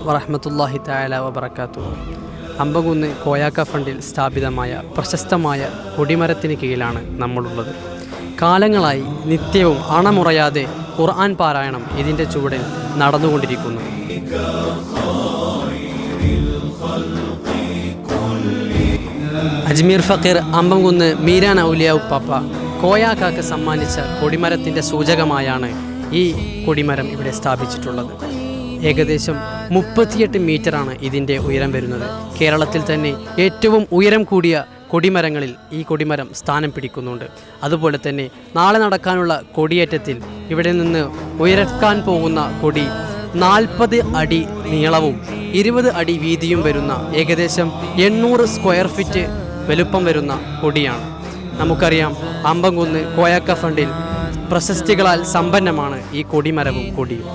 വറഹ്മത്തുള്ളാഹി തആല വബറകാതുഹു. അമ്പംകുന്ന് കോയാക്ക ഫണ്ടിൽ സ്ഥാപിതമായ പ്രശസ്തമായ കൊടിമരത്തിന് കീഴിലാണ് നമ്മളുള്ളത്. കാലങ്ങളായി നിത്യവും അണമുറയാതെ ഖുർആൻ പാരായണം ഇതിൻ്റെ ചുവടിൽ നടന്നുകൊണ്ടിരിക്കുന്നു. അജ്മീർ ഫക്കീർ അമ്പംകുന്ന് മീരാൻ ഔലിയ ഉപ്പാപ്പ കോയാക്കാക്ക് സമ്മാനിച്ച കൊടിമരത്തിൻ്റെ സൂചകമായാണ് ഈ കൊടിമരം ഇവിടെ സ്ഥാപിച്ചിട്ടുള്ളത്. ഏകദേശം 38 മീറ്ററാണ് ഇതിൻ്റെ ഉയരം വരുന്നത്. കേരളത്തിൽ തന്നെ ഏറ്റവും ഉയരം കൂടിയ കൊടിമരങ്ങളിൽ ഈ കൊടിമരം സ്ഥാനം പിടിക്കുന്നുണ്ട്. അതുപോലെ തന്നെ നാളെ നടക്കാനുള്ള കൊടിയേറ്റത്തിൽ ഇവിടെ നിന്ന് ഉയർക്കാൻ പോകുന്ന കൊടി 40 അടി നീളവും 20 അടി വീതിയും വരുന്ന ഏകദേശം 800 സ്ക്വയർ ഫീറ്റ് വലുപ്പം വരുന്ന കൊടിയാണ്. നമുക്കറിയാം, അമ്പംകുന്ന് കോയാക്ക ഫണ്ടിൽ പ്രശസ്തികളാൽ സമ്പന്നമാണ് ഈ കൊടിമരവും കൊടിയും.